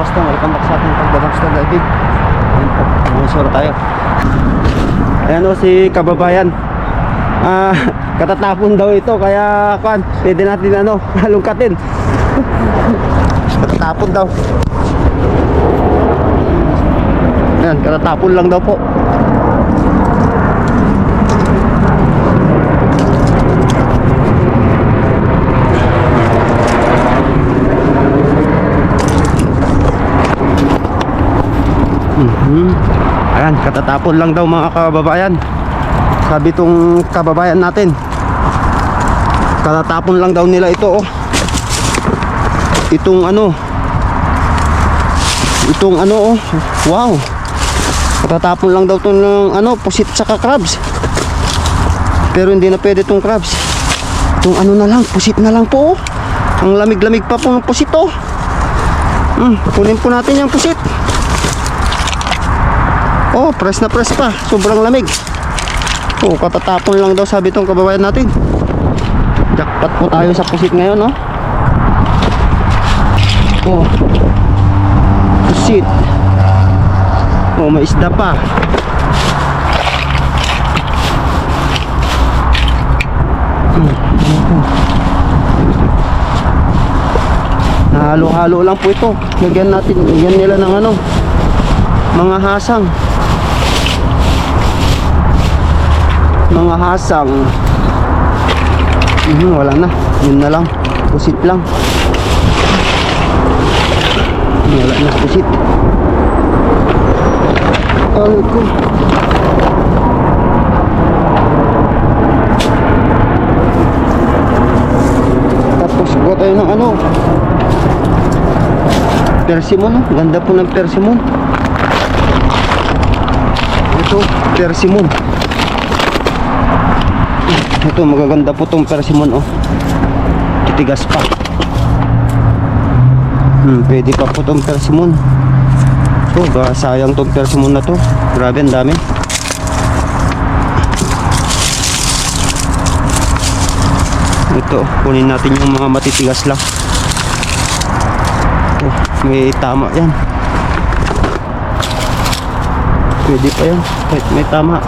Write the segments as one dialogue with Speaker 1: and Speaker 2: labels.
Speaker 1: Kastong, welcome back sa ating pagdadamster diving. Ayan po, mamusura tayo. Ayan o si kababayan. Katatapon daw ito, kaya pwede natin halungkatin. Katatapon daw. Ayan, katatapon lang daw po. Ayan, katatapon lang daw mga kababayan. Sabi tong kababayan natin, katatapon lang daw nila ito oh. Itong oh. Wow. Katatapon lang daw itong pusit saka crabs. Pero hindi na pwede itong crabs. Itong na lang, pusit na lang po oh. Ang lamig-lamig pa po ng pusit oh. Kunin po natin yung pusit. Oh, press na press pa. Sobrang lamig. Oh, katatapon lang daw sabi tong kababayan natin. Jackpot po tayo sa pusit ngayon, no? Oh. Pusit. Oh, may isda pa. Halo-halo lang po ito. Lagyan nila ng mga hasang. Mga hasang. Wala na, yun na lang, pusit lang. Wala na, pusit. Ay ko. Tapos kuha tayo ng persimmon. Ganda po ng persimmon. Ito, persimmon. Ito, magaganda po tong persimmon oh. Titigas pa. Pwede pa po tong persimmon. So, sayang tong persimmon na to. Grabe, ang dami. Ito, kunin natin yung mga matitigas lang. Oh, may tama yan. Pwede pa yan. May tama.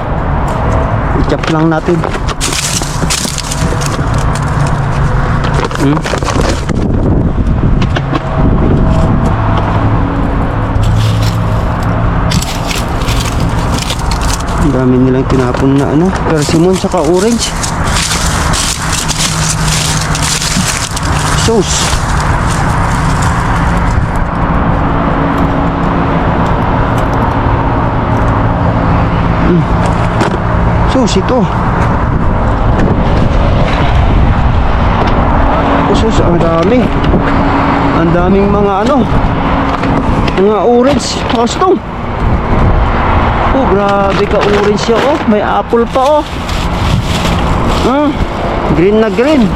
Speaker 1: I-chop lang natin. Ang dami nilang tinapon na persimmon saka orange sauce. Sauce ito. Sus, ang dami. Ang daming mga mga orange custom. Oh, grabe ka orange siya oh. May apple pa oh. Green na green.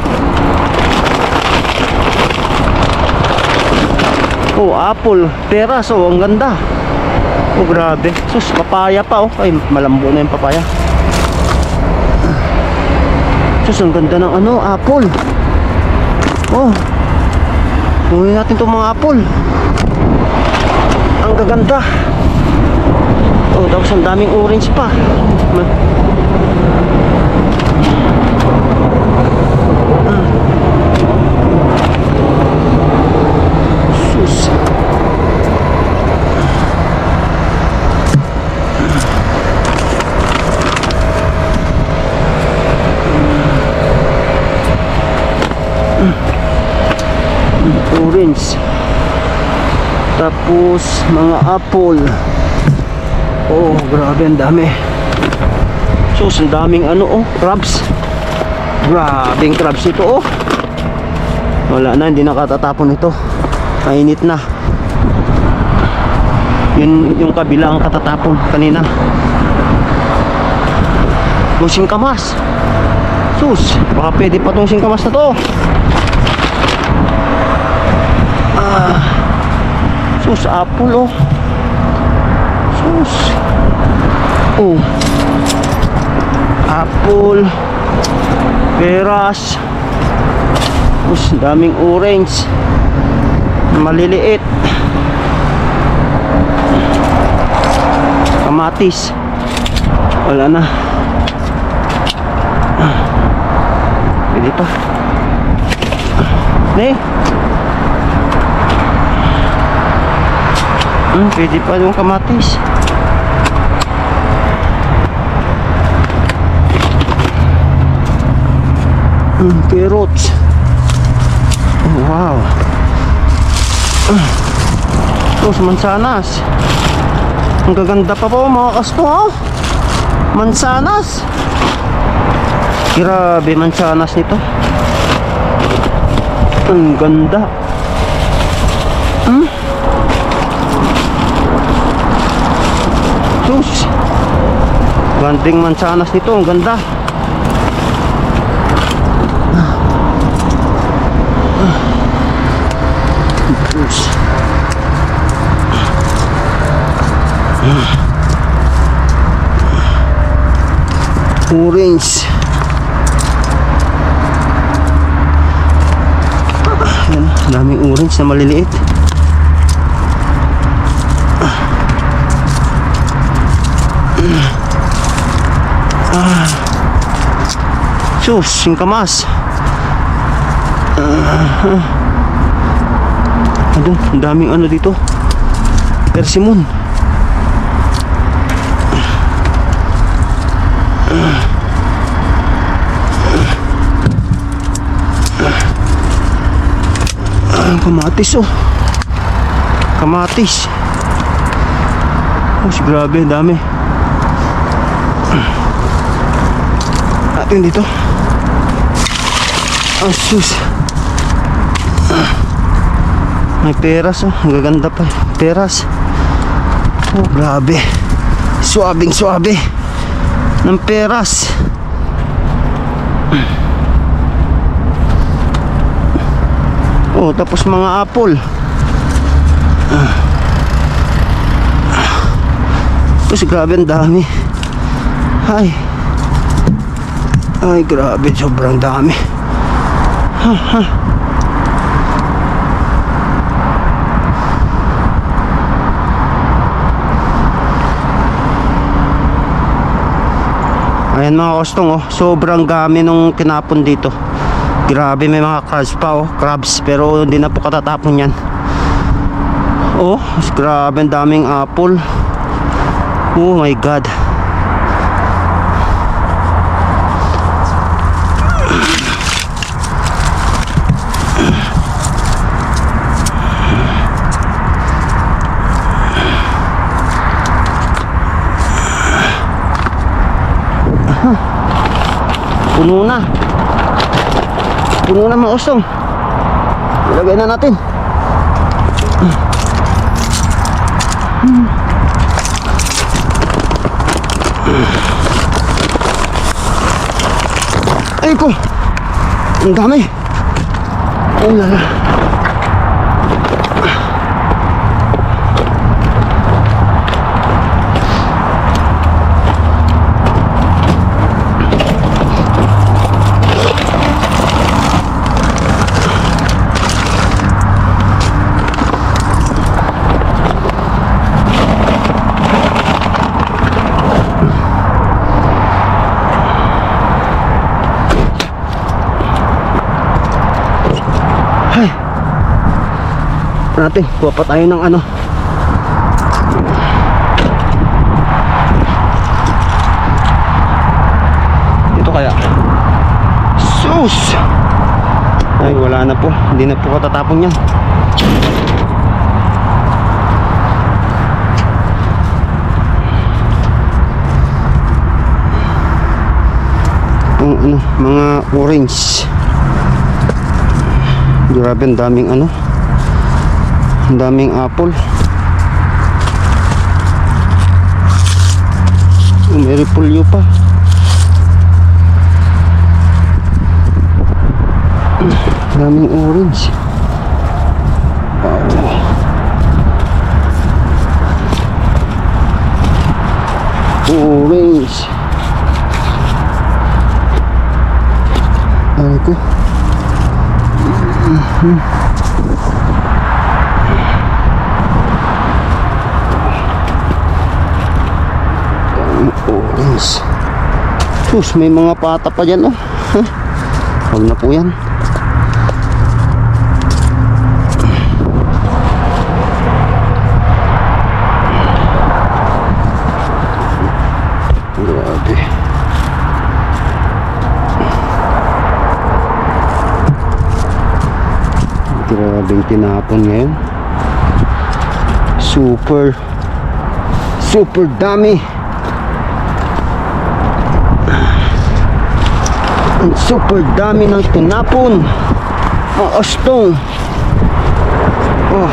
Speaker 1: Oh, apple, peras oh, ang ganda. Oh, grabe. Sus, papaya pa oh. Ay, malambo na yung papaya. Sus, ang ganda ng apple. Oh, kunin natin itong mga apple. Ang gaganda. Oh, tapos ang daming orange pa. Sus. Orange. Tapos mga apple. Oh, grabe, ang dami. So, ang daming crabs. Grabing crabs ito oh. Wala na, hindi nakatatapon ito. Mainit na. Yung kabila ang katatapon kanina. Yung singkamas. Sus, baka pwede pa tong singkamas na to. Sus, apple oh. Sus. Oh. Apple. Peras. Sus, daming orange. Maliliit. kamatis. Wala na. Pwede pa. Pwede pa yung kamatis. Carrots. Oh, wow. Tapos mansanas. Ang gaganda pa po mga kasto, oh. Mansanas. Grabe mansanas nito. Ang ganda. Sus. Ganding mansanas nito, ang ganda. Sus. Orange. Ayan, daming orange na maliliit. Sus, yung kamas. Ano, ang daming ano dito. Persimmon. Kamatis, oh. Kamatis. Oh, grabe, dami. Atin dito. Oh, sus. May peras, oh. Ang gaganda pa. Peras. Oh, grabe. Suabing suabe ng peras. Oh, tapos mga apple. Tapos grabe ang dami. Ay, grabe, sobrang dami. Ayan mga kostong, oh, sobrang dami nung kinapon dito. Grabe, may mga crabs pa, oh, crabs, pero hindi na po katatapon yan. Oh, grabe, ang daming apple. Oh my god. Puno na. Puno na mga kostong. Ilagay na natin. Ay ko. Ang dami. Oh lala. Natin, kuha pa tayo ng ano. Dito kaya. Sus! Ay, wala na po. Hindi na po katatapon yan. Itong ano, mga orange. Grabe, ang daming ano. Ang daming apple. May repolyo pa. Daming orange. Wow. Orange. Ano ko? Sus, may mga pata pa dyan, oh. Huh? Huwag na po yan. Grabe. Grabing tinapon ngayon. Super dami. Ang super dami ng tinapon. Ang astong. Oh.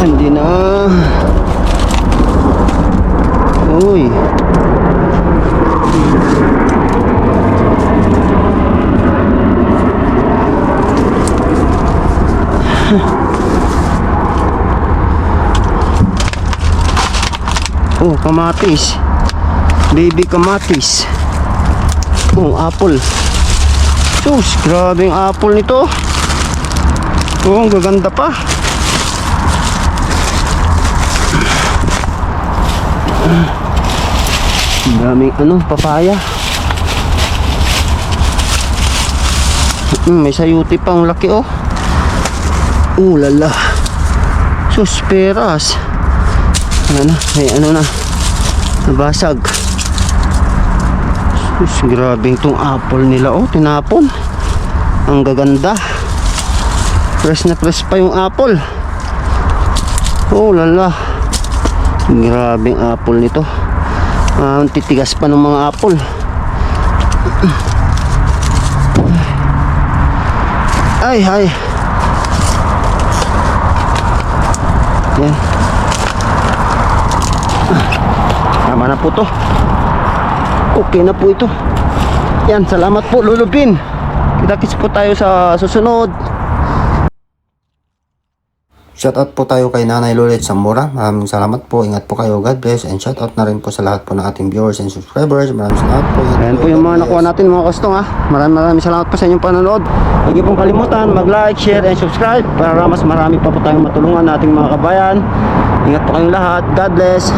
Speaker 1: Hindi na. Uy. Oh, kamatis. Baby kamatis. Oh, apple. Sus, grabe yung apple nito. Oh, ang gaganda pa. Ang daming papaya. May sayuti pang laki, oh. Lala. Sus, peras. May na. Nabasag. Sus, grabe itong apple nila, oh. Tinapon. Ang gaganda. Fresh na fresh pa yung apple. Lala. Grabe yung apple nito. Ang titigas pa ng mga apple. Ay. Yan. Tama na po to. Okay na po ito. Yan, salamat po Lolo Bin. Kita-kits po tayo sa susunod. Shoutout po tayo kay Nanay Lulit Zamora. Maraming salamat po. Ingat po kayo. God bless. And shoutout na rin po sa lahat po ng ating viewers and subscribers. Maraming salamat po. Ayan po yung mga nakuha natin mga kastong, ha. Maraming salamat po sa inyong panonood. Huwag niyo pong kalimutan mag-like, share, and subscribe para mas marami pa po tayong matulungan nating mga kabayan. Ingat po kayong lahat. God bless.